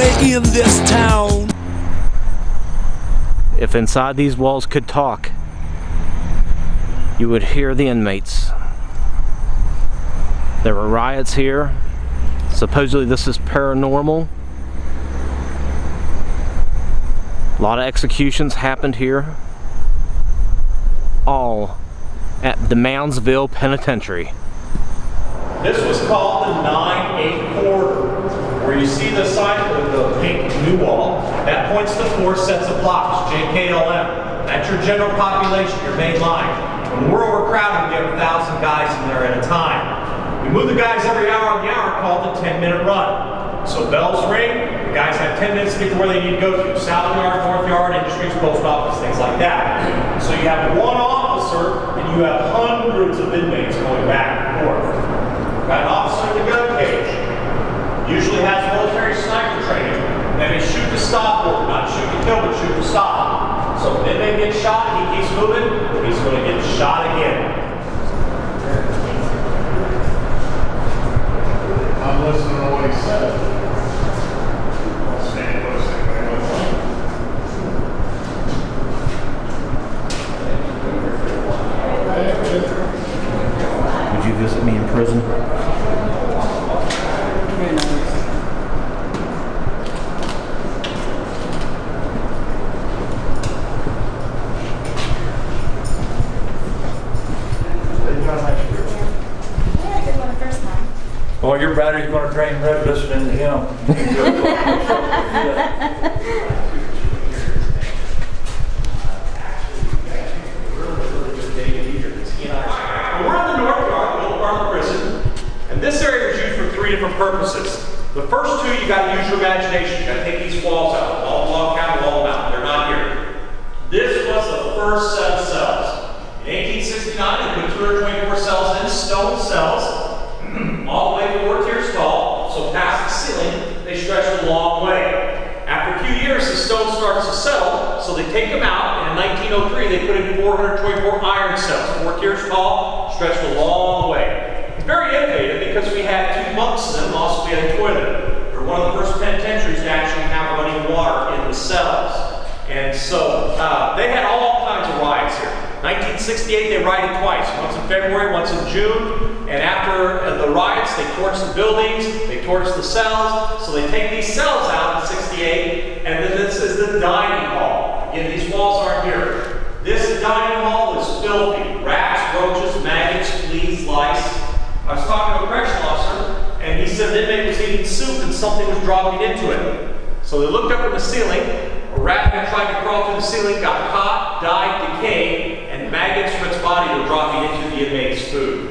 anywhere in this town. If inside these walls could talk, you would hear the inmates. There were riots here. Supposedly this is paranormal. A lot of executions happened here. All at the Moundsville Penitentiary. This was called the 9-8 corridor, where you see the sign of the pink new wall. That points to 4 sets of blocks, JKLM. That's your general population, your main line. When we're overcrowded, we have 1,000 guys in there at a time. We move the guys every hour on the hour, called the 10-minute run. So bells ring, the guys have 10 minutes to get to where they need to go to. South Yard, North Yard, Industries, Post Office, things like that. So you have one officer, and you have hundreds of inmates going back and forth. Got an officer in the gun cage. Usually has military sniper training. They may shoot to stop or not shoot to kill, but shoot to stop. So if an inmate gets shot and he keeps moving, he's going to get shot again. I'm listening to what he said. I'll stand close to Would you visit me in prison? Well, your battery's going to drain red listening to him. We're in the North Yard, the old part of the prison, and this area was used for 3 different purposes. The first 2, you got to use your imagination. You got to take these walls out. Wall block out, wall them out. They're not here. This was the first set of cells. In 1869, they put 224 cells in, stone cells, all the way 4 tiers tall, so past the ceiling, they stretched a long way. After a few years, the stone starts to settle, so they take them out, and in 1903, they put in 424 iron cells, 4 tiers tall, stretched a long way. It's very innovative because we had 2 bunks in them, and also we had a toilet. We're one of the first penitentiaries to actually have running water in the cells. And so, they had all kinds of riots here. 1968, they rioted twice, once in February, once in June. And after the riots, they torched the buildings, they torched the cells. So they take these cells out in 68, and then this is the dining hall. Again, these walls aren't here. This dining hall is filthy. Rats, roaches, maggots, fleas, lice. I was talking to a correctional officer, and he said an inmate was eating soup and something was dropping into it. So they looked up at the ceiling. A rat had tried to crawl through the ceiling, got caught, died, decayed, and maggots from its body were dropping into the inmate's food.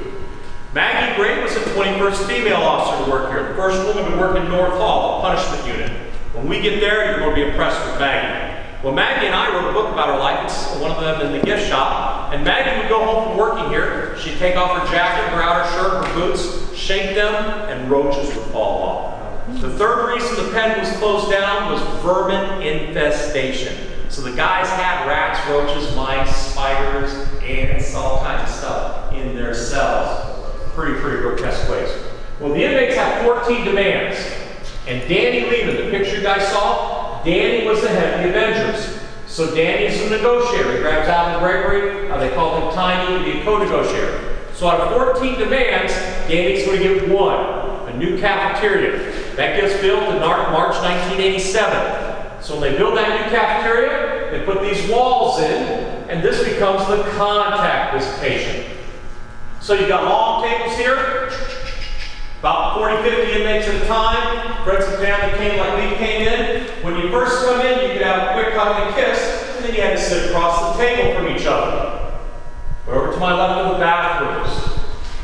Maggie Gray was the 21st female officer to work here, the first woman to work in North Hall, the punishment unit. When we get there, you're going to be impressed with Maggie. Well, Maggie and I wrote a book about her life. It's one of them in the gift shop. And Maggie would go home from working here. She'd take off her jacket, her outer shirt, her boots, shake them, and roaches would fall off. The third reason the pen was closed down was vermin infestation. So the guys had rats, roaches, mice, spiders, ants, all kinds of stuff in their cells. Pretty grotesque ways. Well, the inmates had 14 demands. And Danny Lehman, the picture you guys saw, Danny was the head of the Avengers. So Danny's the negotiator. He grabs Alvin Gregory. They called him Tiny to be a co-negotiator. So out of 14 demands, Danny's going to get 1, a new cafeteria. That gets built in March 1987. So when they build that new cafeteria, they put these walls in, and this becomes the contact visitation. So you've got long tables here, about 40, 50 inmates at a time. Friends and family came like we came in. When you first come in, you could have a quick hug and kiss, and then you had to sit across the table from each other. Over to my left are the bathrooms.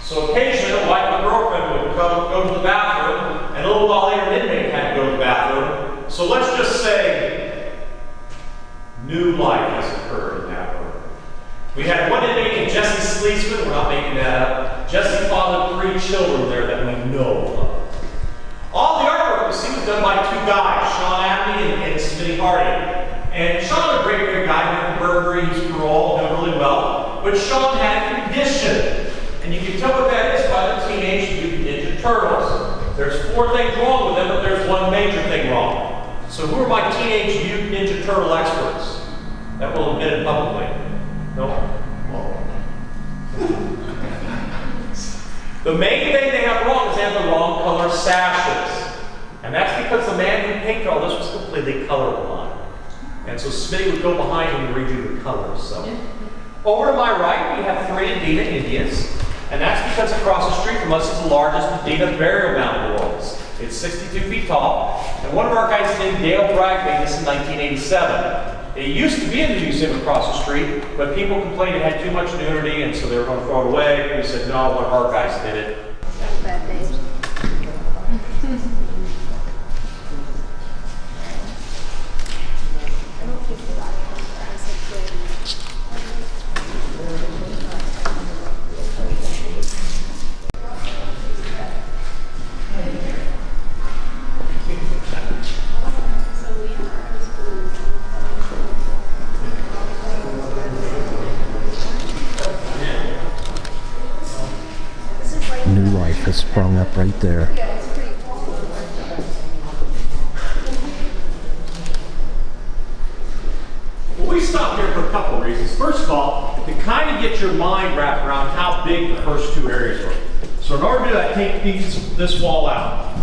So occasionally a wife and girlfriend would go to the bathroom, and a little while later an inmate had to go to the bathroom. So let's just say new life has occurred in that room. We had one inmate named Jesse Sleesman, we're not making that up. Jesse fathered 3 children there that we know of. All the artwork you see was done by 2 guys, Sean Abney and Smitty Harding. And Sean, a great guy, with Burberry, he's parole, done really well. But Sean had a condition. And you can tell what that is by the Teenage Mutant Ninja Turtles. There's 4 things wrong with them, but there's one major thing wrong. So who are my teenage mutant ninja turtle experts that will admit it publicly? No? The main thing they have wrong is they have the wrong color sashes. And that's because the man who painted all this was completely colorblind. And so Smitty would go behind him and read you the colors. So over to my right, we have 3 Medina Indians. And that's because across the street from us is the largest Medina burial mound in the world. It's 62 feet tall. And one of our guys named Dale Bragg made this in 1987. It used to be in the museum across the street, but people complained it had too much nudity, and so they were going to throw it away. And we said, no, one of our guys did it. That's bad days. New life has sprung up right there. Well, we stopped here for a couple of reasons. First of all, to kind of get your mind wrapped around how big the first 2 areas were. So in order to do that, take this wall out.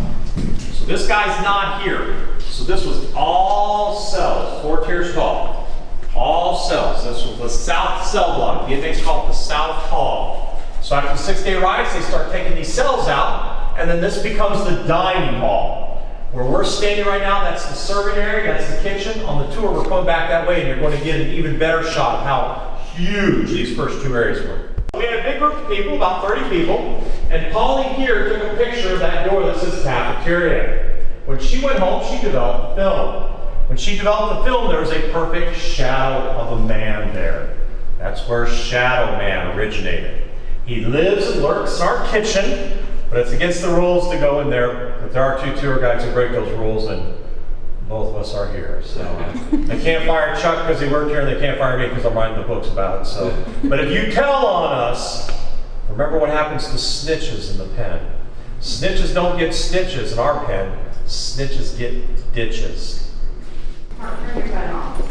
So this guy's not here. So this was all cells, 4 tiers tall. All cells. This was the south cell block. The inmates call it the South Hall. So after the 6-day riots, they start taking these cells out, and then this becomes the dining hall. Where we're standing right now, that's the serving area, that's the kitchen. On the tour, we're going back that way, and you're going to get an even better shot of how huge these first 2 areas were. We had a big group of people, about 30 people, and Polly here took a picture of that door that says cafeteria. When she went home, she developed the film. When she developed the film, there was a perfect shadow of a man there. That's where Shadow Man originated. He lives and lurks in our kitchen, but it's against the rules to go in there. But there are 2 tour guides who break those rules, and both of us are here. So they can't fire Chuck because he worked here, and they can't fire me because I'm writing the books about it. So, but if you tell on us, remember what happens to snitches in the pen. Snitches don't get stitches in our pen. Snitches get ditches. Turn your gun off.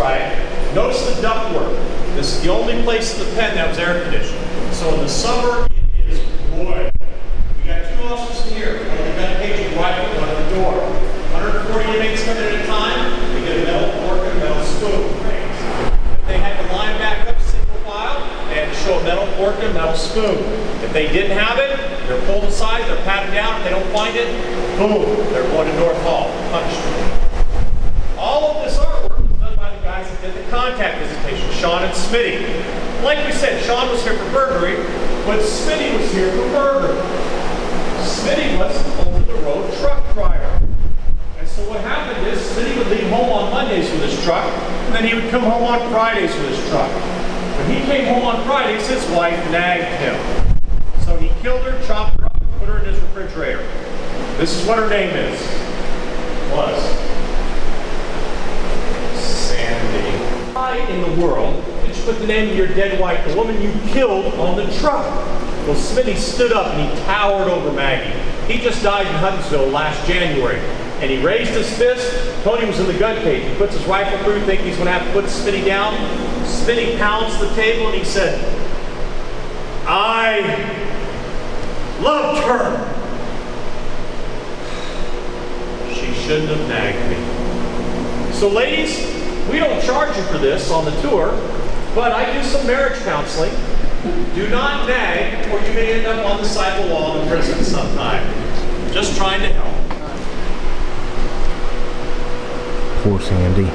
Riot. Notice the ductwork. This is the only place in the pen that was air conditioned. So in the summer, it is wood. We got 2 officers in here. One of the gun cage and rifle, one at the door. 140 inmates come in at a time. They get a metal fork and a metal spoon. If they had to line back up single file, they had to show a metal fork and a metal spoon. If they didn't have it, they're pulled aside, they're patted down. If they don't find it, boom, they're going to North Hall, punished. All of this artwork was done by the guys that did the contact visitation, Sean and Smitty. Like we said, Sean was here for burglary, but Smitty was here for murder. Smitty was an over-the-road truck driver. And so what happened is, Smitty would leave home on Mondays with his truck, and then he would come home on Fridays with his truck. When he came home on Fridays, his wife nagged him. So he killed her, chopped her up, and put her in his refrigerator. This is what her name was. Why in the world did you put the name of your dead wife, the woman you killed, on the truck? Well, Smitty stood up and he towered over Maggie. He just died in Huntsville last January. And he raised his fist. Tony was in the gun cage. He puts his rifle through, thinking he's going to have to put Smitty down. Smitty pounds the table and he said, "I loved her. She shouldn't have nagged me." So ladies, we don't charge you for this on the tour, but I do some marriage counseling. Do not nag, or you may end up on the side of the wall in prison sometime. Just trying to help. Poor Sandy.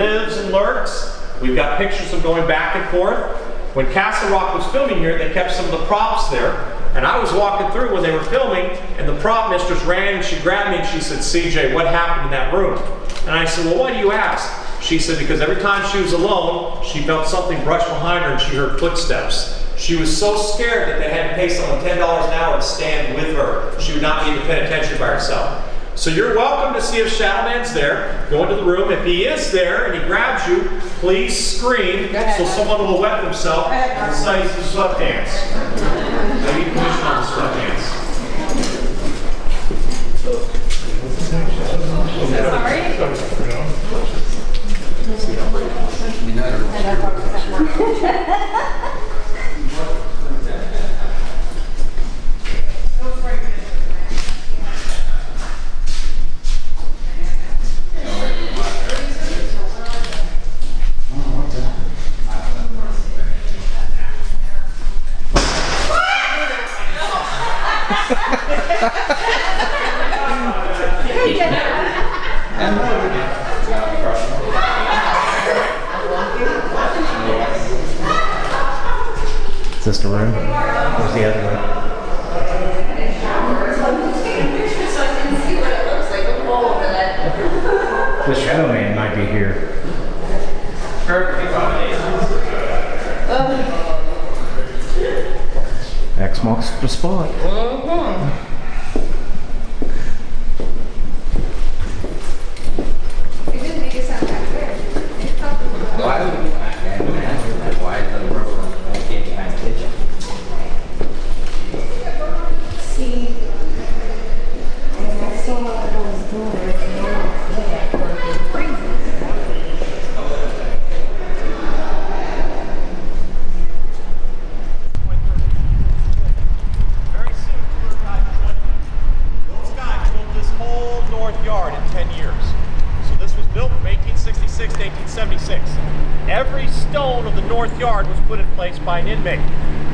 lives and lurks. We've got pictures of going back and forth. When Castle Rock was filming here, they kept some of the props there. And I was walking through when they were filming, and the prop mistress ran and she grabbed me and she said, CJ, what happened in that room? And I said, well, why do you ask? She said, because every time she was alone, she felt something brush behind her and she heard footsteps. She was so scared that they had to pay someone $10 an hour to stand with her. She would not be in the penitentiary by herself. So you're welcome to see if Shadow Man's there. Go into the room. If he is there and he grabs you, please scream so someone will wet themselves and say some sweatpants. I need permission on the sweatpants. Is this the room? Where's the other one? The Shadow Man might be here. X marks the spot. It didn't make it sound that weird. It felt a little- Why would you why is the rubber can't behind the kitchen? See, and I saw those doors, and they were crazy. Very soon, those guys built this whole north yard in 10 years. So this was built from 1866 to 1876. Every stone of the north yard was put in place by an inmate.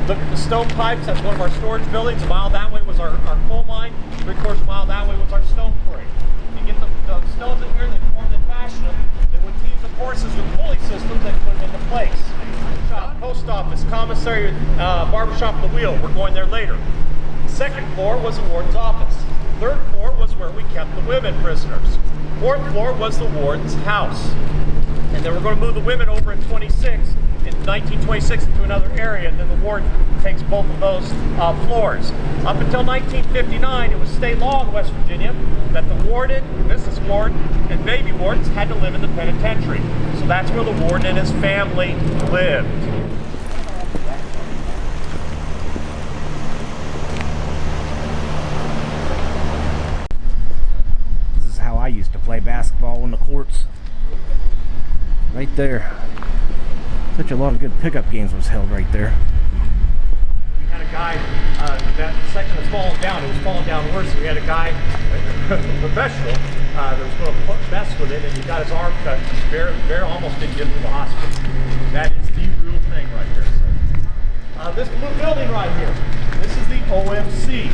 Look at the stone pipes. That's one of our storage buildings. A mile that way was our coal mine. 3/4 mile that way was our stone quarry. You get the stones in here, they form and fashion them. Then with teams of horses with pulley systems, they put them into place. Post office, commissary, barbershop, and the wheel. We're going there later. Second floor was the warden's office. Third floor was where we kept the women prisoners. Fourth floor was the warden's house. And then we're going to move the women over in 1926 into another area, and then the warden takes both of those floors. Up until 1959, it was state law in West Virginia that the warden, Mrs. Warden, and baby wardens had to live in the penitentiary. So that's where the warden and his family lived. This is how I used to play basketball in the courts. Right there. Such a lot of good pickup games was held right there. We had a guy, that section was falling down. It was falling down worse. We had a guy, a professional, that was going to mess with it, and he got his arm cut. Very almost didn't get to the hospital. That is the real thing right here. So, this blue building right here, this is the OMC.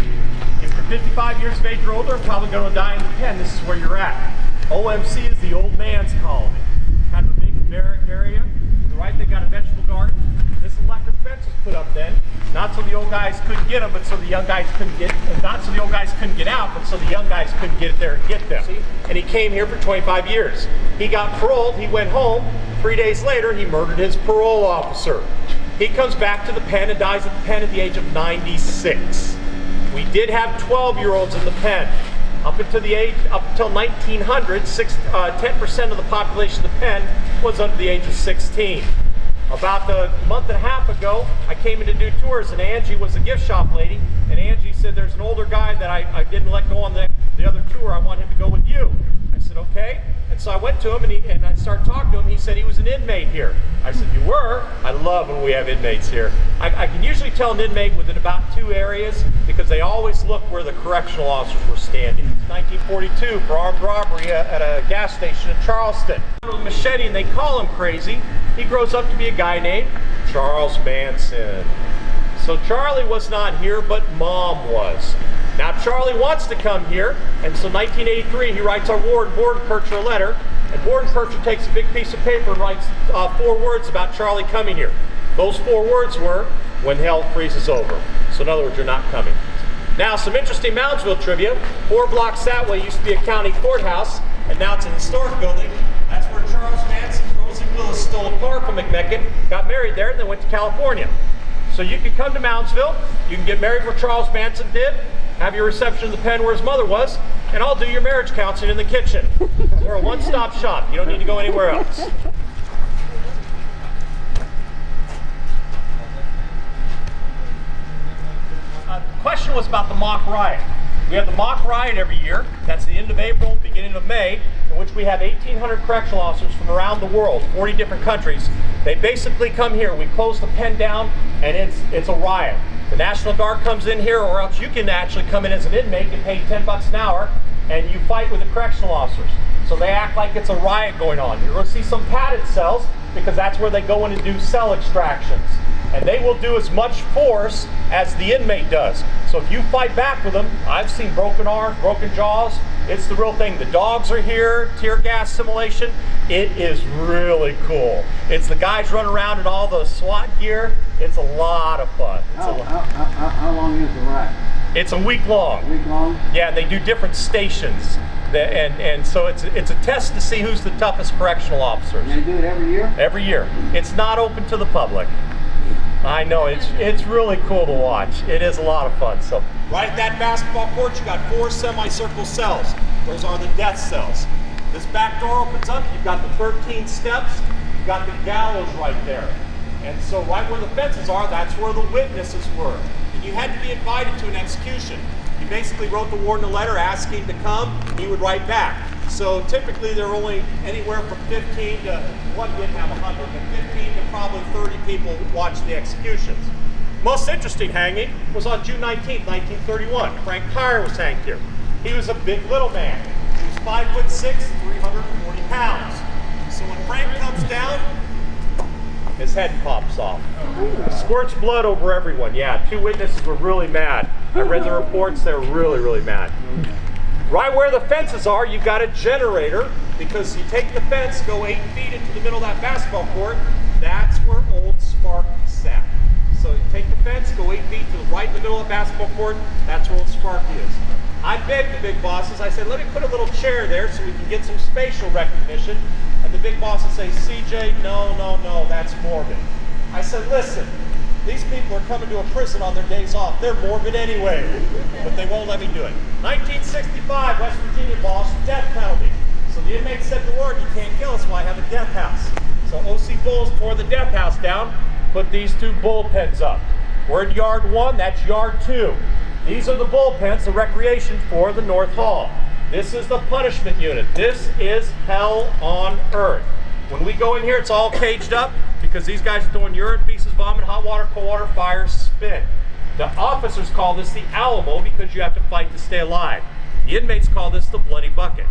If you're 55 years of age or older, probably going to die in the pen, this is where you're at. OMC is the old man's colony. Kind of a big barrack area. To the right, they got a vegetable garden. This electric fence was put up then, not so the old guys couldn't get them, but so the young guys couldn't get, not so the old guys couldn't get out, but so the young guys couldn't get there and get them. And he came here for 25 years. He got paroled, he went home. 3 days later, he murdered his parole officer. He comes back to the pen and dies at the pen at the age of 96. We did have 12-year-olds in the pen. Up until 1900, 10% of the population of the pen was under the age of 16. About a month and a half ago, I came in to do tours, and Angie was a gift shop lady, and Angie said, there's an older guy that I didn't let go on the other tour. I want him to go with you. I said, okay. And so I went to him, and I started talking to him. He said he was an inmate here. I said, you were? I love when we have inmates here. I can usually tell an inmate within about 2 areas because they always look where the correctional officers were standing. It's 1942 for armed robbery at a gas station in Charleston. With a machete, and they call him crazy. He grows up to be a guy named Charles Manson. So Charlie was not here, but Mom was. Now Charlie wants to come here, and so 1983 he writes our warden, Kircher, a letter And boarding purser takes a big piece of paper and writes 4 words about Charlie coming here. Those 4 words were, when hell freezes over. So in other words, you're not coming. Now, some interesting Moundsville trivia. 4 blocks that way used to be a county courthouse, and now it's an historic building. That's where Charles Manson and Rosie Willis stole a car from McMicken, got married there, and then went to California. So you can come to Moundsville, you can get married where Charles Manson did, have your reception in the pen where his mother was, and I'll do your marriage counseling in the kitchen. We're a one-stop shop. You don't need to go anywhere else. The question was about the mock riot. We have the mock riot every year. That's the end of April, beginning of May, in which we have 1,800 correctional officers from around the world, 40 different countries. They basically come here. We close the pen down, and it's a riot. The National Guard comes in here, or else you can actually come in as an inmate, get paid $10 an hour, and you fight with the correctional officers. So they act like it's a riot going on. You're going to see some padded cells, because that's where they go in and do cell extractions. And they will do as much force as the inmate does. So if you fight back with them, I've seen broken arms, broken jaws. It's the real thing. The dogs are here, tear gas simulation. It is really cool. It's the guys running around in all the SWAT gear. It's a lot of fun. How long is the riot? It's a week long. A week long? Yeah, and they do different stations. And so it's a test to see who's the toughest correctional officers. And they do it every year? Every year. It's not open to the public. I know, it's really cool to watch. It is a lot of fun. So right at that basketball court, you got 4 semicircle cells. Those are the death cells. This back door opens up, you've got the 13 steps, you've got the gallows right there. And so right where the fences are, that's where the witnesses were. And you had to be invited to an execution. You basically wrote the warden a letter asking to come, he would write back. So typically there are only anywhere from 15 to, one didn't have 100, but 15 to probably 30 people who watched the executions. Most interesting hanging was on June 19th, 1931. Frank Tyre was hanged here. He was a big little man. He was 5'6", 340 pounds. So when Frank comes down, his head pops off. Squirts blood over everyone. Yeah, 2 witnesses were really mad. I read the reports, they were really, really mad. Right where the fences are, you've got a generator, because you take the fence, go 8 feet into the middle of that basketball court, that's where old Spark sat. So you take the fence, go 8 feet to the right in the middle of the basketball court, that's where old Sparky is. I begged the big bosses, I said, let me put a little chair there so we can get some spatial recognition. And the big bosses say, CJ, no, that's morbid. I said, listen, these people are coming to a prison on their days off. They're morbid anyway, but they won't let me do it. 1965, West Virginia boss, death penalty. So the inmates said to the warden, you can't kill us, why have a death house? So O.C. Bowles tore the death house down, put these 2 bullpens up. We're in yard 1, that's yard 2. These are the bullpens, the recreation for the North Hall. This is the punishment unit. This is hell on earth. When we go in here, it's all caged up because these guys are throwing urine, feces, vomit, hot water, cold water, fire, spit. The officers call this the Alamo because you have to fight to stay alive. The inmates call this the bloody bucket.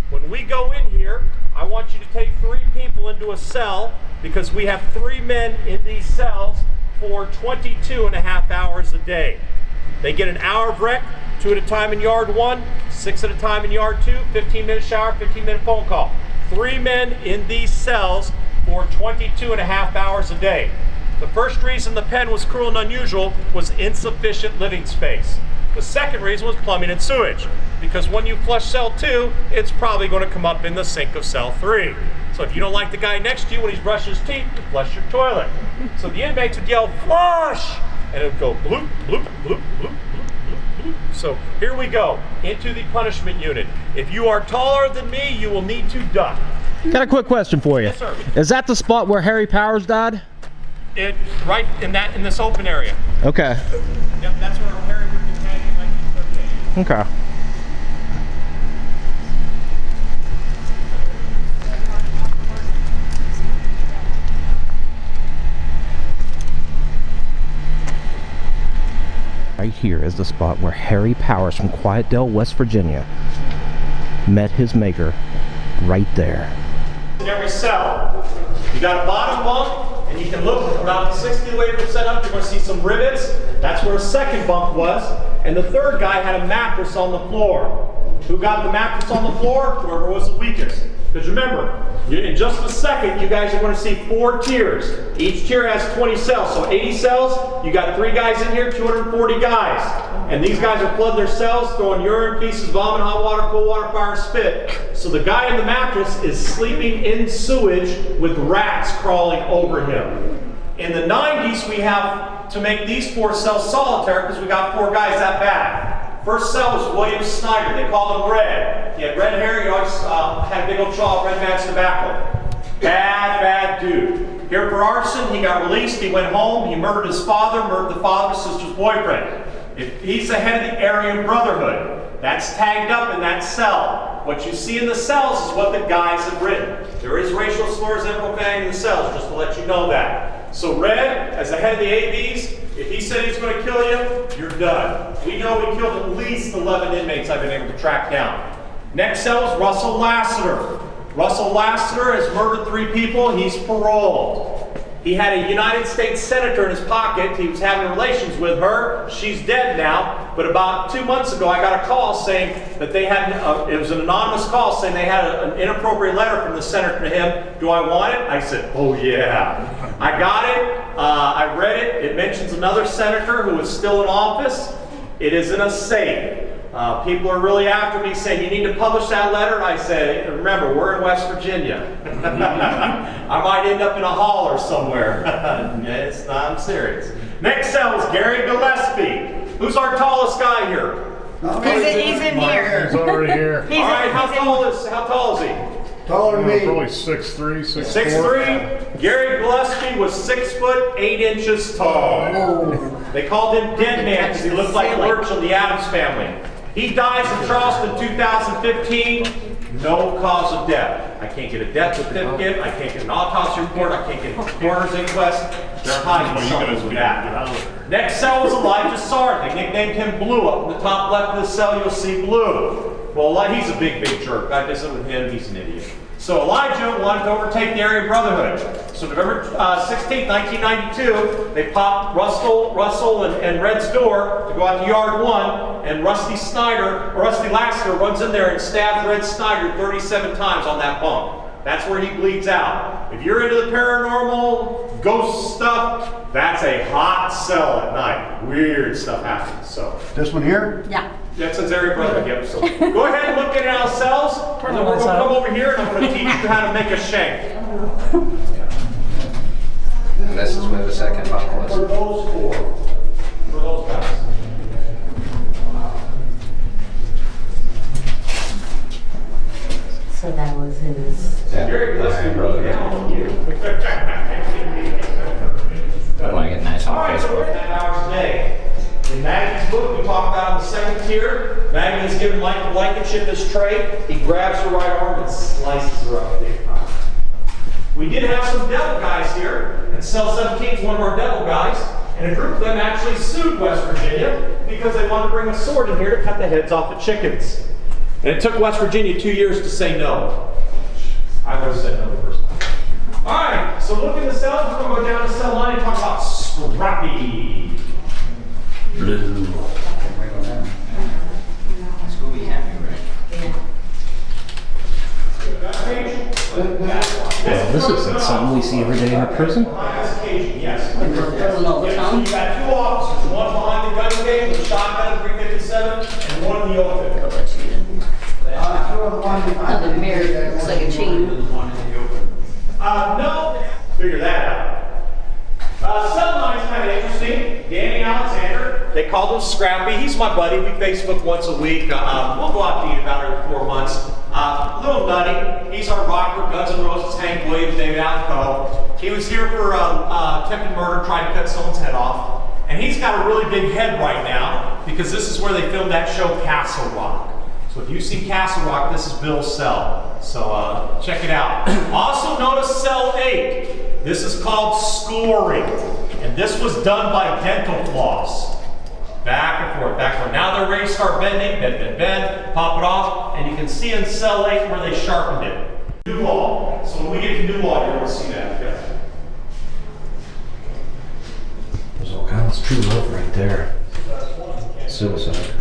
When we go in here, I want you to take 3 people into a cell because we have 3 men in these cells for 22.5 hours a day. They get an hour of rec, 2 at a time in yard 1, 6 at a time in yard 2, 15-minute shower, 15-minute phone call. 3 men in these cells for 22.5 hours a day. The first reason the pen was cruel and unusual was insufficient living space. The second reason was plumbing and sewage, because when you flush cell 2, it's probably going to come up in the sink of cell 3. So if you don't like the guy next to you when he's brushing his teeth, you flush your toilet. So the inmates would yell, flush! And it would go bloop, bloop, bloop, bloop, bloop, bloop, bloop. So here we go, into the punishment unit. If you are taller than me, you will need to duck. Got a quick question for you. Yes, sir. Is that the spot where Harry Powers died? It's right in this open area. Okay. Yep, that's where Harry would be hanging in 1938. Okay. Right here is the spot where Harry Powers from Quietdale, West Virginia met his maker. Right there. In every cell, you got a bottom bunk, and you can look about 60 the way it was set up. You're going to see some rivets. That's where a second bunk was. And the third guy had a mattress on the floor. Who got the mattress on the floor? Whoever was the weakest. Because remember, in just a second, you guys are going to see 4 tiers. Each tier has 20 cells. So 80 cells, you got 3 guys in here, 240 guys. And these guys are flooding their cells, throwing urine, feces, vomit, hot water, cold water, fire, spit. So the guy in the mattress is sleeping in sewage with rats crawling over him. In the 90s, we have to make these 4 cells solitary because we got 4 guys that bad. First cell was William Snyder. They called him Red. He had red hair. He always had a big old jaw, red man's tobacco. Bad dude. Here for arson, he got released. He went home. He murdered his father, murdered the father's sister's boyfriend. He's the head of the Aryan Brotherhood. That's tagged up in that cell. What you see in the cells is what the guys have written. There is racial slurs and profanity in the cells, just to let you know that. So Red, as the head of the ABs, if he said he's going to kill you, you're done. We know he killed at least 11 inmates I've been able to track down. Next cell is Russell Lassiter. Russell Lassiter has murdered 3 people. He's paroled. He had a United States Senator in his pocket. He was having relations with her. She's dead now. But about 2 months ago, I got a call saying that they had, it was an anonymous call saying they had an inappropriate letter from the senator to him. Do I want it? I said, oh yeah. I got it. I read it. It mentions another senator who is still in office. It is in a safe. People are really after me saying, you need to publish that letter. And I said, remember, we're in West Virginia. I might end up in a holler somewhere. I'm serious. Next cell is Gary Gillespie. Who's our tallest guy here? He's in here. He's already here. All right, how tall is he? Taller than me. Probably 6'3", 6'4". 6'3". Gary Gillespie was 6 foot 8 inches tall. They called him Dead Man because he looked like Lurch on the Addams Family. He dies in Charleston 2015. No cause of death. I can't get a death certificate. I can't get an autopsy report. I can't get a coroner's inquest. They're hiding something with that. Next cell was Elijah Sard. They nicknamed him Blue. Up in the top left of the cell, you'll see Blue. Well, he's a big jerk. I visited with him. He's an idiot. So Elijah wanted to overtake the Aryan Brotherhood. So November 16, 1992, they popped Russell and Red's door to go out to Yard 1, and Rusty Lassiter runs in there and stabs Red Snyder 37 times on that bunk. That's where he bleeds out. If you're into the paranormal, ghost stuff, that's a hot cell at night. Weird stuff happens. So This one here? Yeah. that's a Aryan Brotherhood. Yep. So go ahead and look at our cells, and then we're going to come over here and I'm going to teach you how to make a shank. And this is where the second buckle For is. those 4. For those guys. So that was his. Gary Gillespie wrote down on you. I want to get nice All on right, so we're Facebook. at 10 hours a day. In Maggie's book, we talk about in the second tier, Maggie is given Michael Blankenship his tray. He grabs her right arm and slices her up big time. We did have some devil guys here, and Cell 17 is one of our devil guys, and a group of them actually sued West Virginia because they wanted to bring a sword in here to cut the heads off the chickens. And it took West Virginia 2 years to say no. I would have said no the first time. All right, so look in the cells. We're going to go down to cell 9 and talk about Scrappy. Blue. Scooby Happy, right? Well, this isn't something we see every day in a prison. Yes. Prison all the So time. you got 2 officers, one behind the gun cage with a shotgun, 357, and one in the open. The mirror looks like a chain. No, figure that out. Cell 9 is kind of interesting. Danny Alexander, they called him Scrappy. He's my buddy. We Facebook once a week. We'll go out to eat about every 4 months. Little nutty. He's our rocker. Guns N' Roses, Hank Williams, David Alco. He was here for attempted murder, trying to cut someone's head off. And he's got a really big head right now because this is where they filmed that show Castle Rock. So if you see Castle Rock, this is Bill's cell. So check it out. Also notice cell 8. This is called scoring. And this was done by dental floss. Back and forth, back and forth. Now they're ready to start bending, bend, pop it off. And you can see in cell 8 where they sharpened it. New law. So when we get to new law, you're going to see that. Okay. There's all kinds of true love right there. Suicide.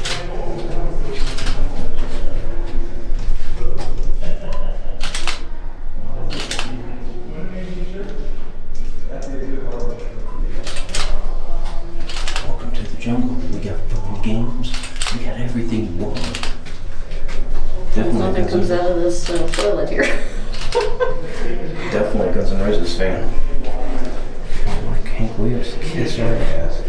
jungle. We got football games. We got everything you want. Definitely Nothing comes out of this toilet here. Definitely Guns N' Roses fan. Like Hank Williams, kiss our ass.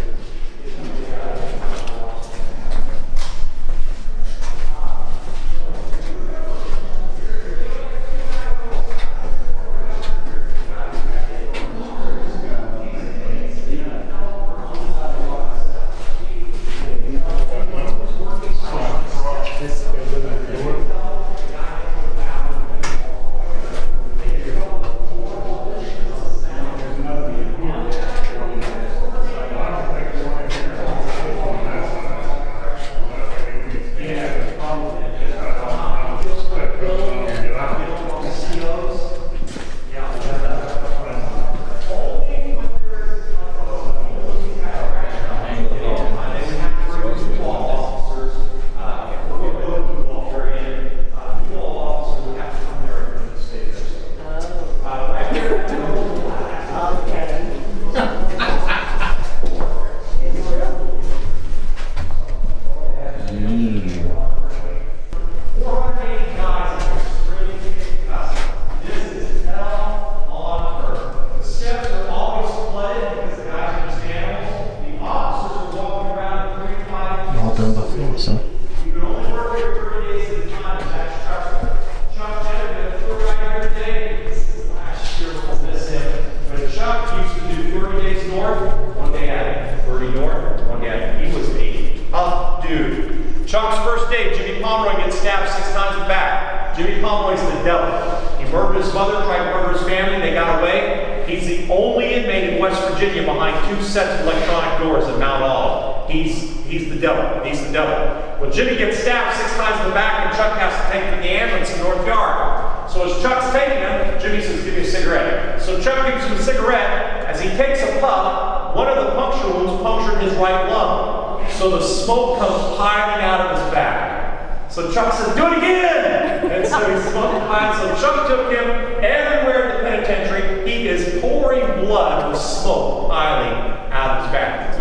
He's the devil. He's the devil. Well, Jimmy gets stabbed 6 times in the back, and Chuck has to take him to the ambulance in North Yard. So as Chuck's taking him, Jimmy says, "Give me a cigarette." So Chuck gives him a cigarette. As he takes a puff, one of the puncture wounds punctured his right lung. So the smoke comes piling out of his back. So Chuck says, "Do it again!" And so he smoked piling. So Chuck took him everywhere in the penitentiary. He is pouring blood with smoke piling out of his back.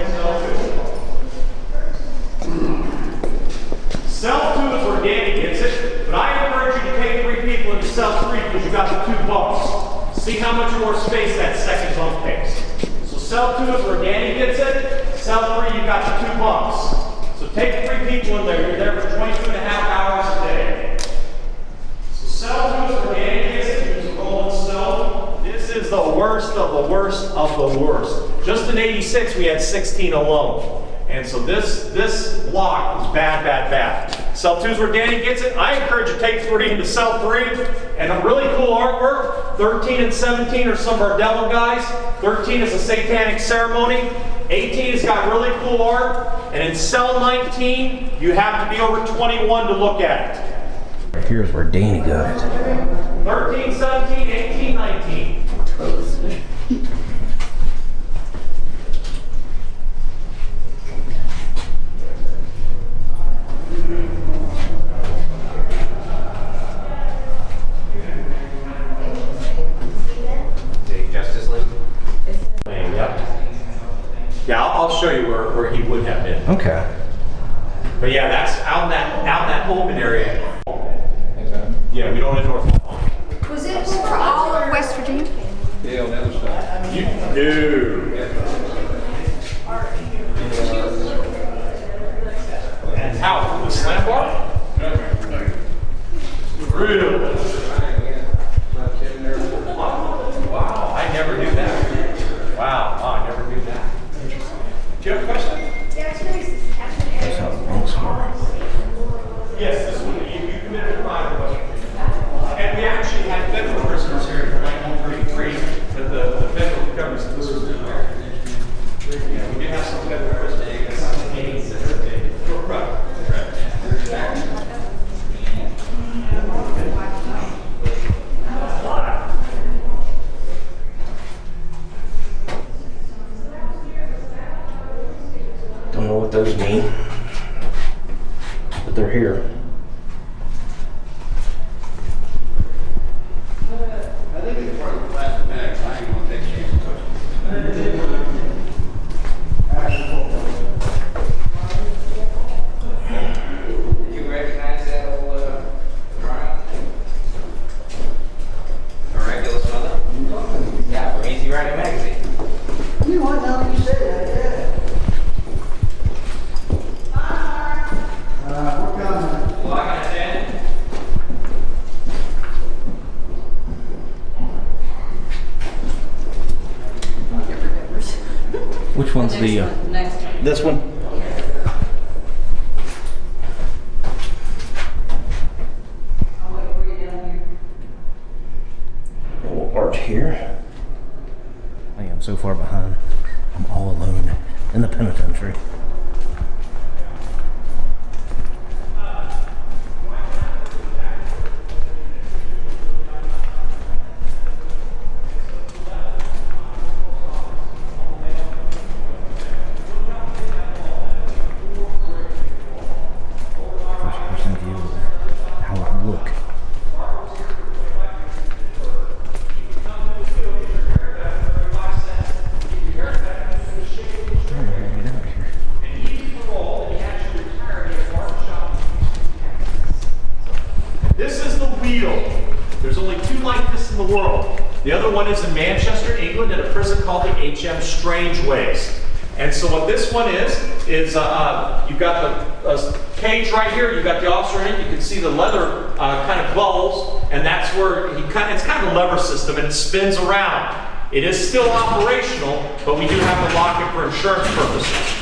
Cell 2 is where Danny gets it, but I encourage you to take 3 people into cell 3 because you got the 2 bunks. See how much more space that second bunk takes. So cell 2 is where Danny gets it. Cell 3, you got the 2 bunks. So take 3 people in there. You're there for 22.5 hours a day. So cell 2 is where Danny gets it. Use a rolling stone. This is the worst of the worst of the worst. Just in '86, we had 16 alone. And so this block is bad, bad, bad. Cell 2 is where Danny gets it. I encourage you to take 3 into cell 3. And a really cool artwork. 13 and 17 are some of our devil guys. 13 is a satanic ceremony. 18 has got really cool art. And in cell 19, you have to be over 21 to look at it. Here's where Danny got it. 13, 17, 18, 19. Yeah, I'll show you where he would have been. Okay. But yeah, that's out in that open area. Yeah, we don't endorse it. Was it for all of West Virginia? Yeah, on the other side. You do. And out the slam bar? Really? Wow, I never knew that. Wow, I never knew that. Do you have a question? That's how the bunks were. Yes, this one. You committed a crime in West Virginia. And we actually had federal prisoners here from 1933, but the federal government said this was American. Yeah, we did have some federal prisoners. Don't know what those mean, but they're here. I think it's part of the plastic bags. I ain't gonna take a chance to touch it. write a magazine. You know what, now that you say that, yeah. We're coming. Well, I got 10. Which one's the, Next one. this one? I'll wait for you down here. Little arch here. I am so far behind. I'm all alone in the penitentiary. First person view of how it look. This is the wheel. There's only two like this in the world. The other one is in Manchester, England, at a prison called the H.M. Strangeways. And so what this one is you've got the cage right here. You've got the officer in it. You can see the leather kind of bubbles, and that's where it's kind of a lever system, and it spins around. It is still operational, but we do have to lock it for insurance purposes.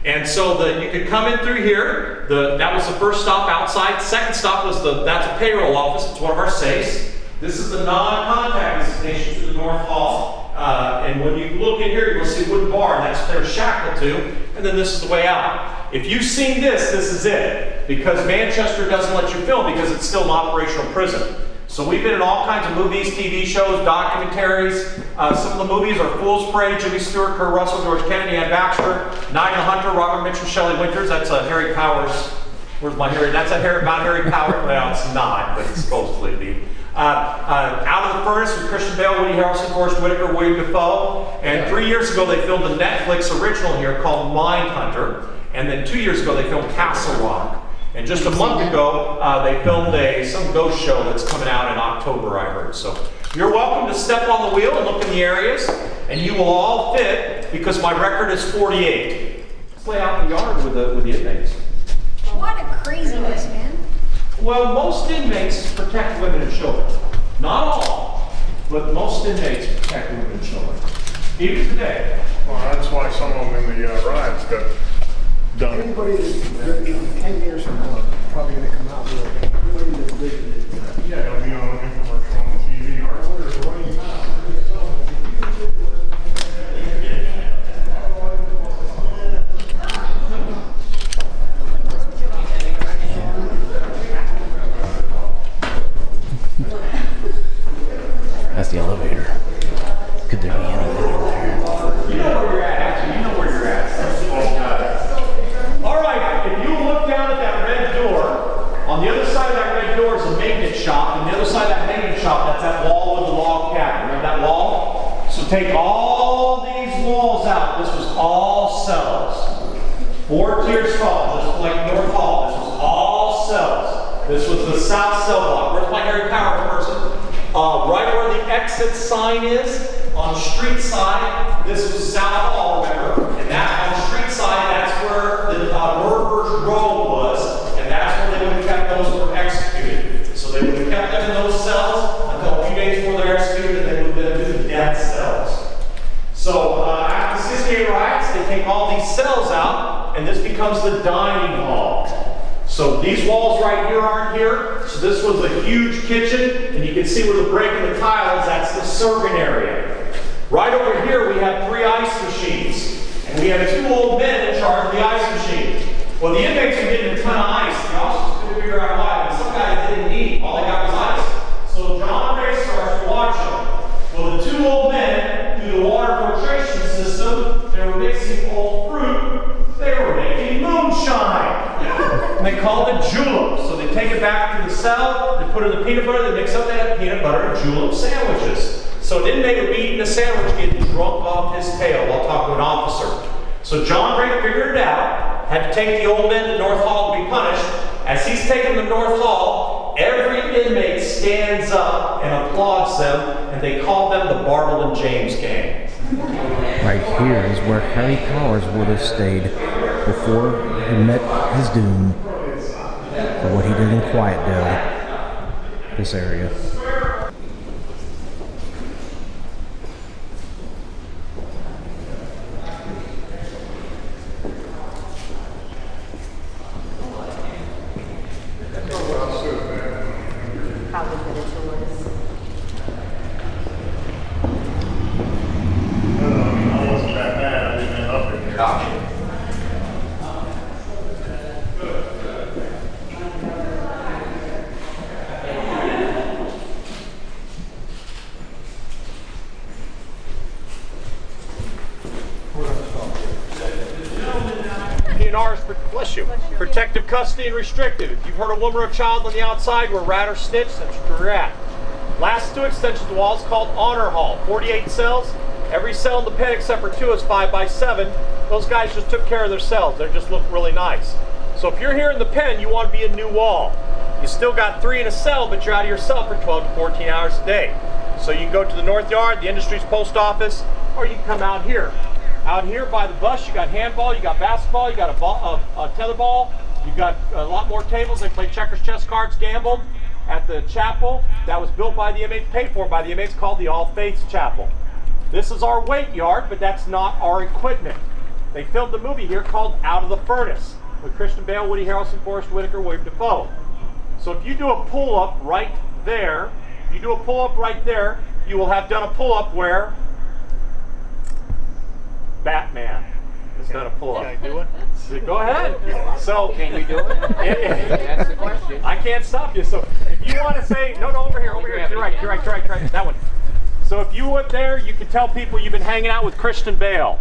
And so you could come in through here. That was the first stop outside. Second stop was that's a payroll office. It's one of our safes. This is the non-contact visitation to the North Hall. And when you look in here, you'll see a wooden bar, and that's they're shackled to. And then this is the way out. If you've seen this is it. Because Manchester doesn't let you film because it's still an operational prison. So we've been in all kinds of movies, TV shows, documentaries. Some of the movies are Fool's Parade, Jimmy Stewart, Kurt Russell, George Kennedy, Ann Baxter, Night Hunter, Robert Mitchum, Shelley Winters. That's Harry Powers. Where's my Harry? That's about Harry Powers. Well, it's not, but it's supposedly to be. Out of the Furnace with Christian Bale, Woody Harrelson, Forrest Whitaker, William Dafoe. And 3 years ago, they filmed a Netflix original here called Mindhunter. And then 2 years ago, they filmed Castle Rock. And just a month ago, they filmed some ghost show that's coming out in October, I heard. So you're welcome to step on the wheel and look in the areas, and you will all fit because my record is 48. Let's lay out in the yard with the inmates. What a craziness, man. Well, most inmates protect women and children. Not all, but most inmates protect women and children. Even today. Well, that's why some of them in the riots got done. Anybody that 10 years from now is probably going to come out with everybody that's big. Yeah, it'll be on an infomercial on TV. That's the elevator. Could there be anything in there? You know where you're at, actually. You know where you're at. All right, if you look down at that red door, on the other side of that red door is a maintenance shop, and the other side of that maintenance shop, that's that wall with the log cabin. Remember that wall? So take all these walls out. This was all cells. 4 tiers tall, just like North Hall. This was all cells. This was the south cell block. Where's my Harry Powers person? Right where the exit sign is, on the street side, this was South Hall, remember? And that, on the street side, that's where the murderer's row was, and that's where they would have kept those who were executed. So they would have kept them in those cells until a few days before they're executed, and they would then do the death cells. So after the 68 riots, they take all these cells out, and this becomes the dining hall. So these walls right here aren't here. So this was a huge kitchen, and you can see where the break in the tile is. That's the serving area. Right over here, we have 3 ice machines, and we have 2 old men in charge of the ice machine. Well, the inmates were getting a ton of ice. The officers couldn't figure out why, but some guys didn't eat. All they got was ice. So John Ray starts to watch them. Well, the 2 old men, through the water filtration system, they were mixing old fruit. They were making moonshine. And they called it julep. So they take it back to the cell, they put it in the peanut butter, they mix up that peanut butter and julep sandwiches. So an inmate would be eating a sandwich, getting drunk off his tail while talking to an officer. So John Ray figured it out, had to take the old men to North Hall to be punished. As he's taking them to North Hall, every inmate stands up and applauds them, and they call them the Bartle and James Gang. Right here is where Harry Powers would have stayed before he met his doom for what he did in Quietdale. This area. Bless you. Protective custody and restrictive. If you've hurt a woman or a child on the outside, we're rat or snitch, that's where you're at. Last 2 extensions of the wall is called Honor Hall. 48 cells. Every cell in the pen except for 2 is 5 by 7. Those guys just took care of their cells. They just look really nice. So if you're here in the pen, you want to be a new wall. You still got 3 in a cell, but you're out of your cell for 12 to 14 hours a day. So you can go to the North Yard, the Industries Post Office, or you can come out here. Out here by the bus, you got handball, you got basketball, you got a tetherball, you got a lot more tables. They play checkers, chess, cards, gambled at the chapel. That was built by the inmates, paid for by the inmates, called the All Faiths Chapel. This is our weight yard, but that's not our equipment. They filmed a movie here called Out of the Furnace with Christian Bale, Woody Harrelson, Forrest Whitaker, William Dafoe. So if you do a pull-up right there, you will have done a pull-up where Batman has done a pull-up. Can I do it? Go ahead. So Can you do it? That's the question. I can't stop you. So if you want to say no, over here. You're right. That one. So if you went there, you could tell people you've been hanging out with Christian Bale.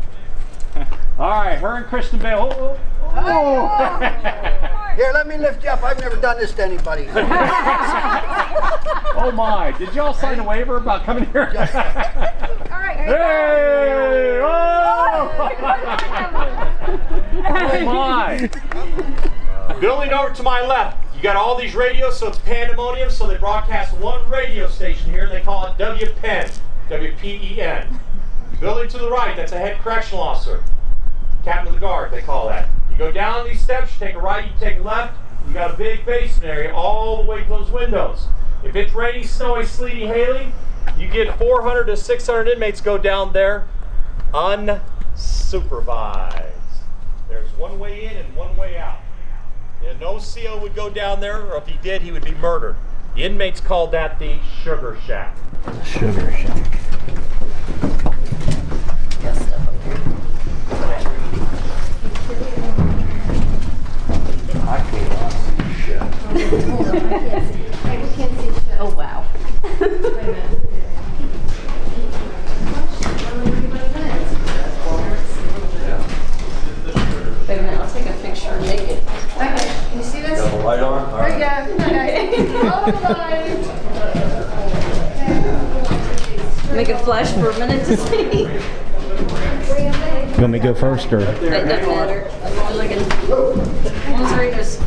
All right, her and Christian Bale. Oh. Here, let me lift you up. I've never done this to anybody. Oh my! Did y'all sign a waiver about coming here? All right, Hey! Oh! Oh my! Building over to my left, you got all these radios, so it's pandemonium. So they broadcast one radio station here. They call it WPEN, W-P-E-N. Building to the right, that's a head correctional officer, captain of the guard. They call that. You go down these steps, you take a right, you take a left. You got a big basement area all the way to those windows. If it's rainy, snowy, sleety, haily, you get 400 to 600 inmates go down there unsupervised. There's one way in and one way out. And no CO would go down there, or if he did, he would be murdered. The inmates called that the Sugar Shack. Sugar Shack. Oh, wow. Wait a minute, I'll take a picture naked. Okay, can you see this? The light on? All There you right. go. Okay. Make it flash for a minute to see. You want me to go first, or? That doesn't matter. I'm looking. Monsters.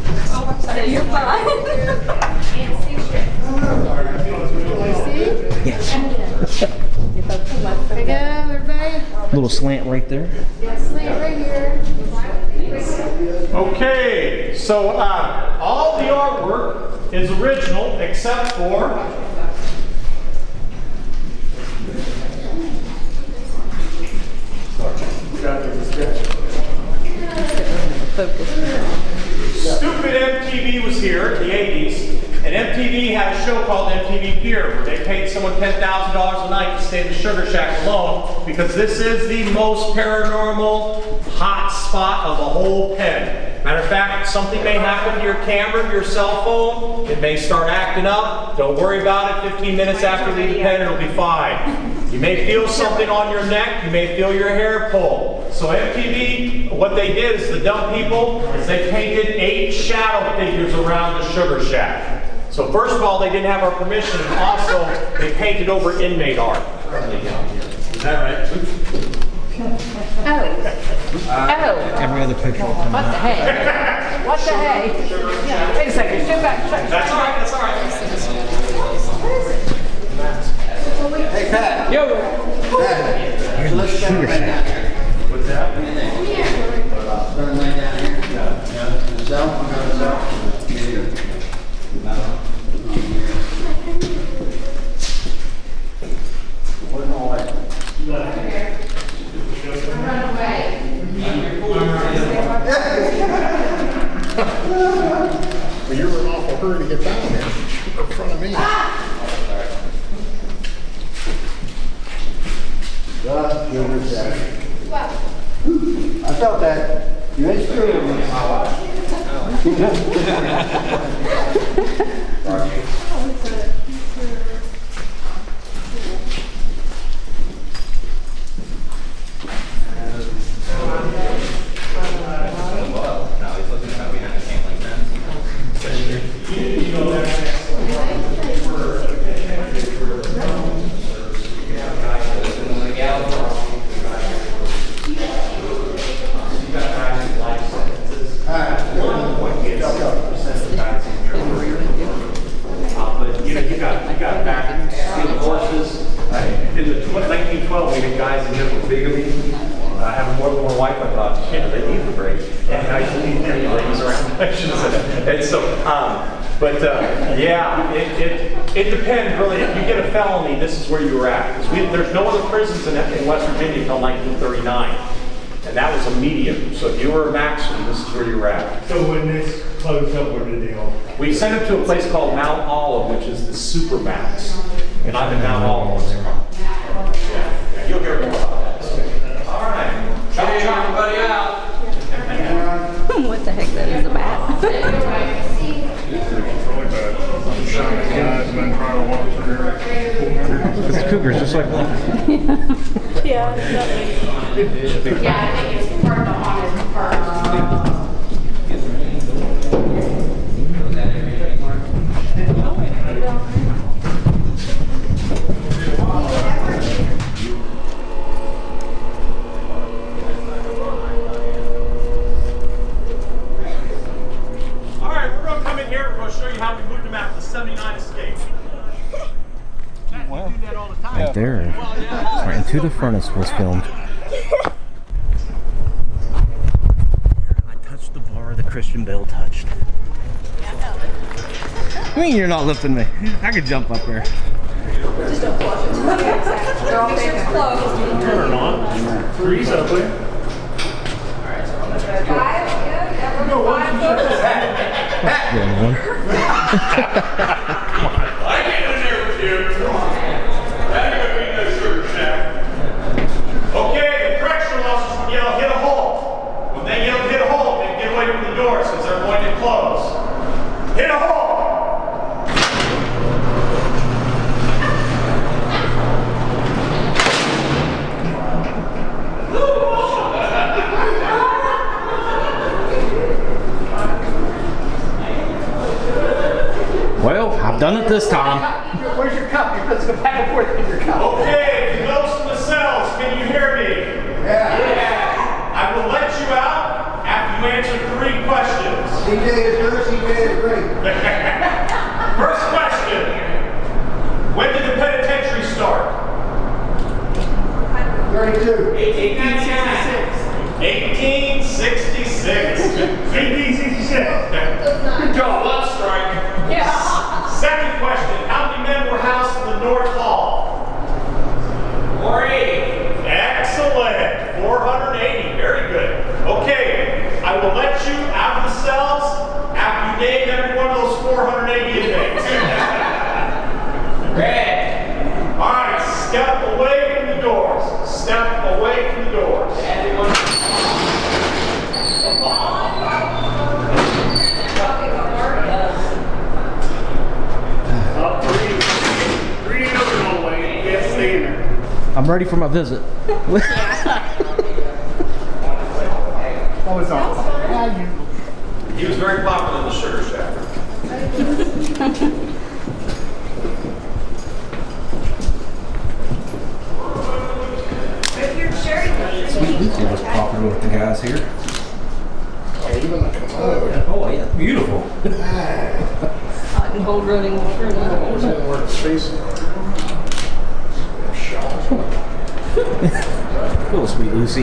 You're fine. Yes. There you go, everybody. Little slant right there. Slant right here. Okay, so all the artwork is original except for stupid MTV was here in the 80s, and MTV had a show called MTV Pier, where they paid someone $10,000 a night to stay in the Sugar Shack alone, because this is the most paranormal hot spot of the whole pen. Matter of fact, something may happen to your camera, your cell phone. It may start acting up. Don't worry about it. 15 minutes after you leave the pen, it'll be fine. You may feel something on your neck. You may feel your hair pull. So MTV, what they did is the dumb people, is they painted 8 shadow figures around the Sugar Shack. So first of all, they didn't have our permission, and also they painted over inmate art. Is that right? Oh. Every other picture will come What the out. heck? What the heck? Wait a second. Sit back. That's all right. That's all right. Hey, Pat. Yo. Pat. let's spend it right down here. What's that? Spend the night down here. Sell, I'm gonna sell. What all that? Run away. Well, you're in awful hurry to get down there in front of me. What? I felt that. You ain't screwing with me. Now he's looking at me and I can't like that. But you got back stealing horses. In the 1912, we had guys in here for bigamy, having more than one wife. I thought, yeah, they need the break. And I should leave any ladies around. I shouldn't have said that. And so, yeah, it depends really. If you get a felony, this is where you were at. 'Cause there's no other prisons in West Virginia until 1939. And that was a medium. So if you were a maximum, this is where you were at. So when this closed up, what did they all? We sent him to a place called Mount Olive, which is the super max. And I'm in Mount Olive. Yeah, you'll hear more about that. All right. Chop, chop. Everybody out. What the heck, that is a bat? It's cougars, just like one. Yeah, I think it's part of the haunted part. All right, we're going to come in here. We're going to show you how we moved him out. The 79 escape. Well, right there, right into the furnace was filmed. I touched the bar the Christian Bale touched. I mean, you're not lifting me. I could jump up there. Just don't flush it. They're all fingers closed. Turn on. Three's open. 5, yeah, number 5 foot. Yeah, one. I get in there with you. Come on. That ain't gonna be no sugar shack. Okay, the correctional officers yell, hit a hole. When they yell, hit a hole, they get away from the doors because they're going to close. Hit a hole. Well, I've done it this time. Where's your cup? You're supposed to go back and forth with your cup. Okay, those in the cells, can you hear me? Yeah. I will let you out after you answer 3 questions. CJ is nurse, CJ is great. First question. When did the penitentiary start? 32. 1866. 1866. Good job. One strike. Yeah. Second question. How many men were housed in the North Hall? 480. Excellent. 480. Very good. Okay. I will let you out of the cells after you name every one of those 480 inmates. Red. All right. Step away from the doors. Step away from the doors. Three ain't open all the way. You have to stay in there. I'm ready for my visit. Oh, it's on. He was very popular in the sugar shack. He was popular with the guys here. Oh, even the commode. Oh yeah, beautiful. I can hold running water and I What's that word? Space. Shelf. Little sweet Lucy.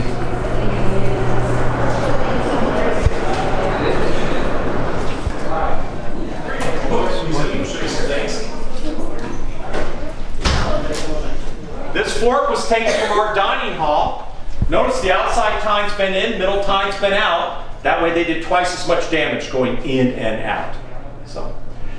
This fork was taken from our dining hall. Notice the outside tine's been in, middle tine's been out. That way they did twice as much damage going in and out. So,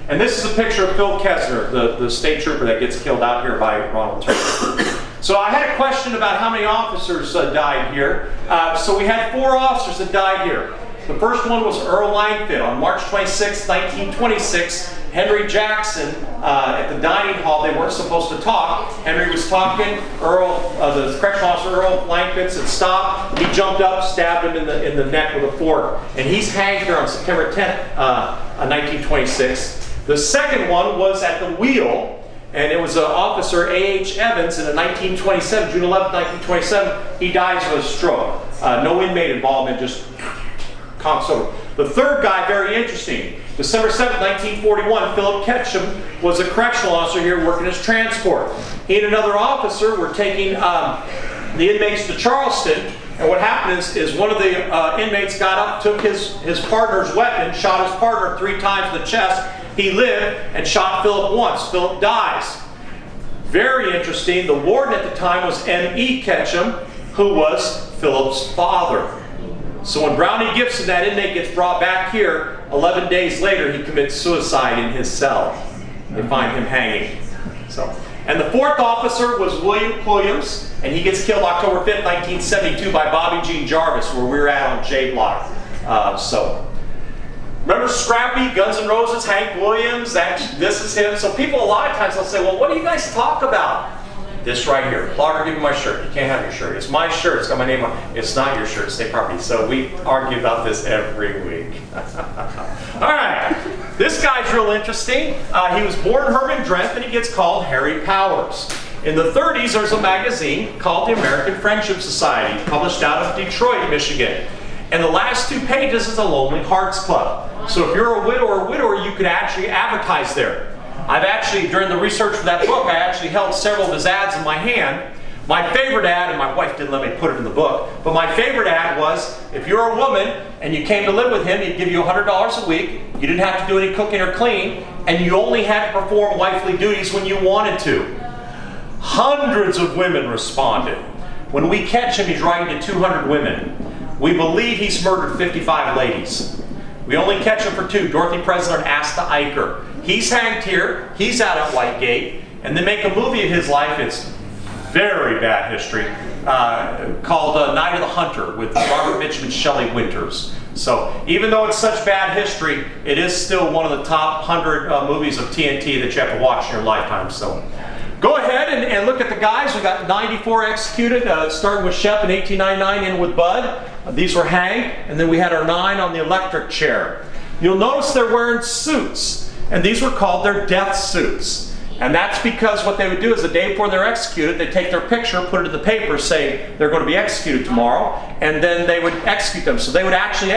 and this is a picture of Phil Kessner, the state trooper that gets killed out here by Ronald Turner. So I had a question about how many officers died here. So we had 4 officers that died here. The first one was Earl Langford on March 26, 1926. Henry Jackson at the dining hall, they weren't supposed to talk. Henry was talking. The correctional officer, Earl Langford, said stop. He jumped up, stabbed him in the neck with a fork. And he's hanged here on September 10th, 1926. The second one was at the wheel. And it was Officer A.H. Evans in 1927, June 11, 1927. He dies of a stroke. No inmate involvement, just conks over. The third guy, very interesting. December 7, 1941, Phillip Ketchum was a correctional officer here working as transport. He and another officer were taking the inmates to Charleston. And what happened is one of the inmates got up, took his partner's weapon, shot his partner 3 times in the chest. He lived and shot Philip once. Philip dies. Very interesting. The warden at the time was M.E. Ketchum, who was Philip's father. So when Brownie Gibson, that inmate, gets brought back here, 11 days later he commits suicide in his cell. They find him hanging. So, and the 4th officer was William Williams, and he gets killed October 5th, 1972 by Bobby Jean Jarvis, where we were at on J Block. Remember Scrappy, Guns N' Roses, Hank Williams? This is him. So people a lot of times will say, well, what do you guys talk about? This right here. Plogger, give me my shirt. You can't have your shirt. It's my shirt. It's got my name on it. It's not your shirt. It's state property. So we argue about this every week. All right. This guy's real interesting. He was born Herman Drent, and he gets called Harry Powers. In the 30s, there's a magazine called the American Friendship Society, published out of Detroit, Michigan. And the last 2 pages is a Lonely Hearts Club. So if you're a widow or widower, you could actually advertise there. I've actually, during the research for that book, I actually held several of his ads in my hand. My favorite ad, and my wife didn't let me put it in the book, but my favorite ad was, if you're a woman and you came to live with him, he'd give you $100 a week, you didn't have to do any cooking or clean, and you only had to perform wifely duties when you wanted to. Hundreds of women responded. When we catch him, he's writing to 200 women. We believe he's murdered 55 ladies. We only catch him for 2, Dorothy Presler and Asta Eicher. He's hanged here, he's out at Whitegate, and they make a movie of his life. It's very bad history, called Night of the Hunter with Robert Mitchum and Shelley Winters. So even though it's such bad history, it is still one of the top 100 movies of TNT that you have to watch in your lifetime. So go ahead and look at the guys. We got 94 executed, starting with Shep in 1899, in with Bud. These were hanged, and then we had our 9 on the electric chair. You'll notice they're wearing suits, and these were called their death suits. And that's because what they would do is the day before they're executed, they'd take their picture, put it in the paper, say they're going to be executed tomorrow, and then they would execute them. So they would actually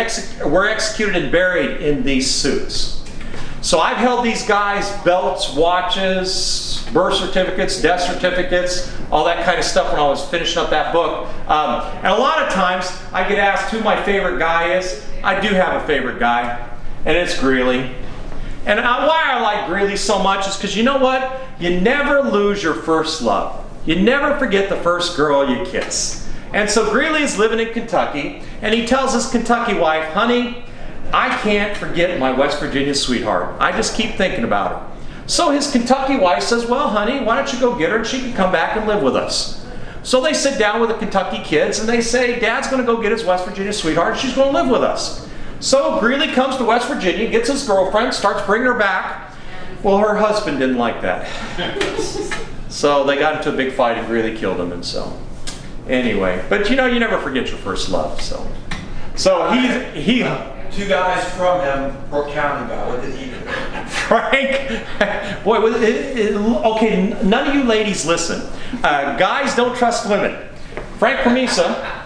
were executed and buried in these suits. So I've held these guys' belts, watches, birth certificates, death certificates, all that kind of stuff when I was finishing up that book. And a lot of times I get asked who my favorite guy is. I do have a favorite guy, and it's Greeley. And why I like Greeley so much is because you know what? You never lose your first love. You never forget the first girl you kiss. And so Greeley is living in Kentucky, and he tells his Kentucky wife, honey, I can't forget my West Virginia sweetheart. I just keep thinking about her. So his Kentucky wife says, well, honey, why don't you go get her and she can come back and live with us. So they sit down with the Kentucky kids and they say, Dad's going to go get his West Virginia sweetheart and she's going to live with us. So Greeley comes to West Virginia, gets his girlfriend, starts bringing her back. Well, her husband didn't like that. So they got into a big fight and Greeley killed him. And so anyway, but you know, you never forget your first love. So he 2 guys from him, Brooke County guy. What did he do? Frank, boy, okay, none of you ladies listen. Guys don't trust women. Frank Cremisa,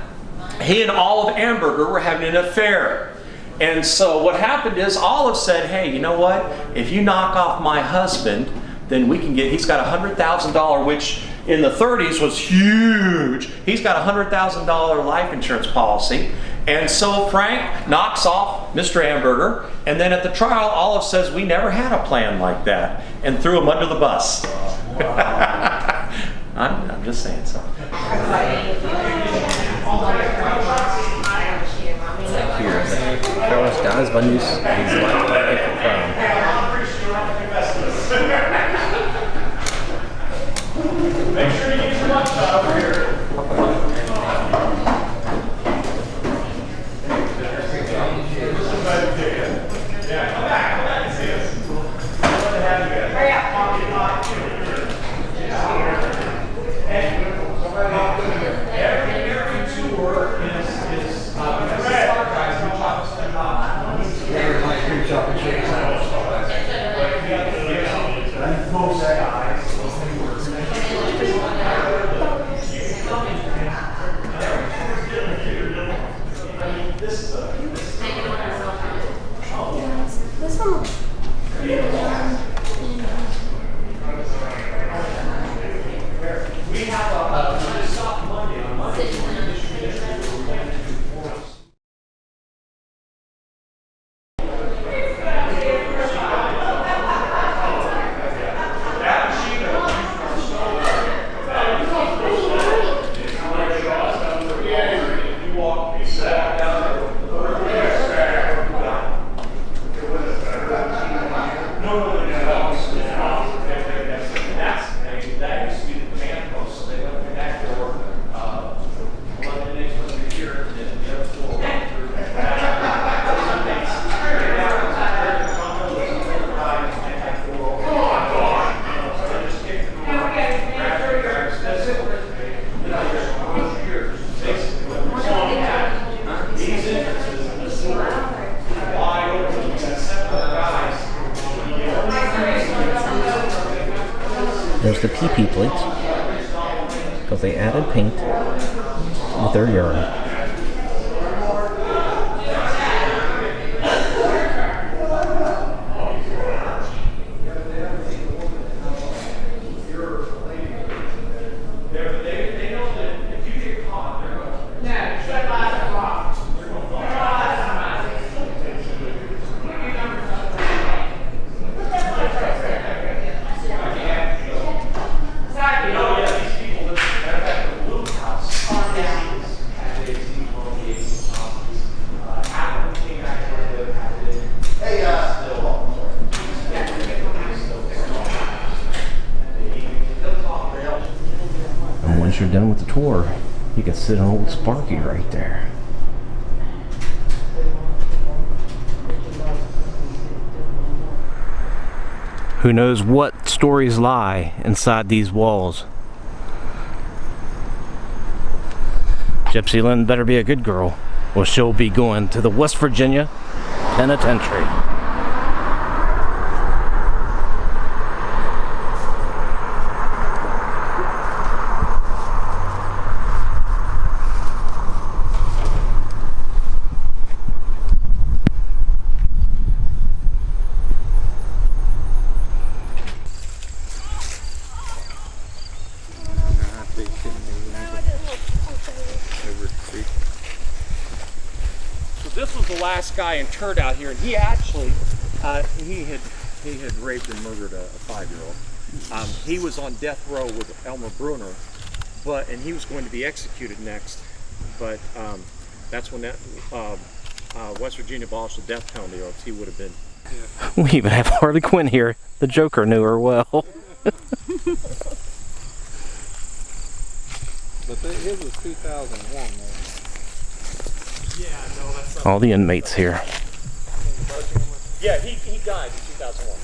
he and Olive Amberger were having an affair. And so what happened is Olive said, hey, you know what? If you knock off my husband, then we can get, he's got $100,000, which in the 30s was huge. He's got a $100,000 life insurance policy. And so Frank knocks off Mr. Amberger, and then at the trial, Olive says, we never had a plan like that, and threw him under the bus. I'm just saying something. Here, Carlos dies by noose. He's like for crown. Make sure you get your lunch over here. Yeah, come back and see us. Love to have you guys. Hurry up. Every tour is we have a soft Monday on Monday. There's the PP plates, because they added paint with their urine. Once you're done with the tour, you can sit on old Sparky right there. Who knows what stories lie inside these walls? Gypsy Lynn better be a good girl, or she'll be going to the West Virginia Penitentiary. This was the last guy interred out here, and he actually, he had raped and murdered a 5-year-old. He was on death row with Elmer Bruner, and he was going to be executed next. But that's when that West Virginia abolished the death penalty, or else he would have been. Yeah. We even have Harley Quinn here. The Joker knew her well. But his was 2001, though. Yeah, no, that's not. All the inmates here. Yeah, he died in 2001.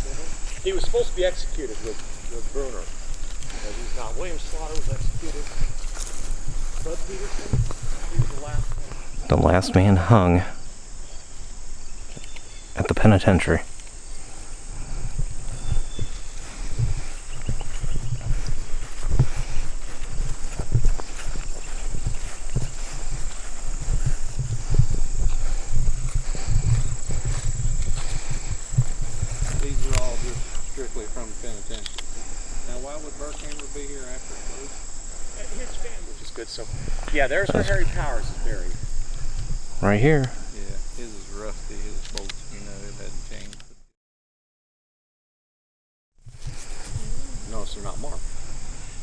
Yeah. He was supposed to be executed with Bruner. But he's not. William Slaughter was executed. Bud Peterson, he was the last one. The last man hung at the penitentiary. These are all just strictly from the penitentiary. Now, why would Burkhammer be here? Yeah, there's where Harry Powers is buried. Right here. Yeah, his is rusty, his bolts, you know, it hadn't changed. Notice they're not marked.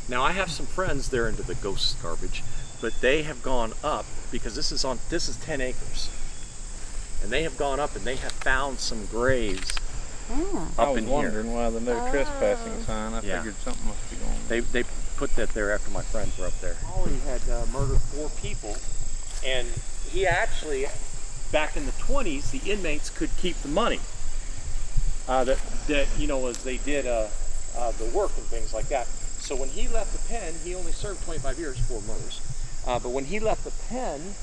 Now I have some friends, they're into the ghost garbage, but they have gone up because this is 10 acres. And they have gone up and they have found some graves I up was in here. wondering why the no trespassing sign. I Yeah. figured something must be going on. They put that there after my friends were up there. He had murdered 4 people, and he actually, back in the 20s, the inmates could keep the money. That you know, as they did the work and things like that. So when he left the pen, he only served 25 years for murders. But when he left the pen,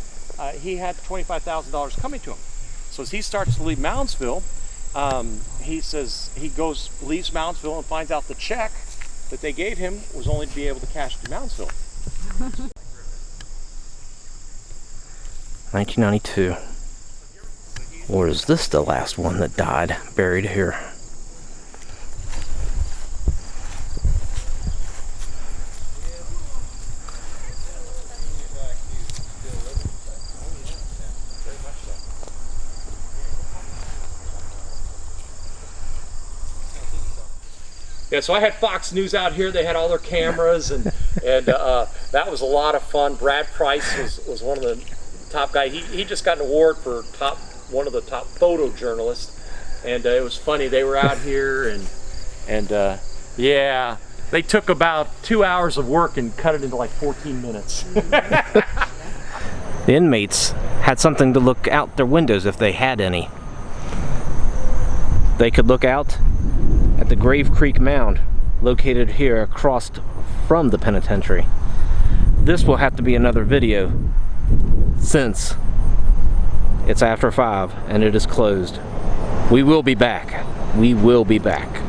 he had $25,000 coming to him. So as he starts to leave Moundsville, he says he leaves Moundsville and finds out the check that they gave him was only to be able to cash to Moundsville. 1992. Or is this the last one that died buried here? Yeah, so I had Fox News out here. They had all their cameras, and that was a lot of fun. Brad Price was one of the top guys. He just got an award for one of the top photojournalists, and it was funny. They were out here, and yeah, they took about 2 hours of work and cut it into like 14 minutes. The inmates had something to look out their windows if they had any. They could look out at the Grave Creek Mound, located here across from the penitentiary. This will have to be another video since it's after 5 and it is closed. We will be back. We will be back.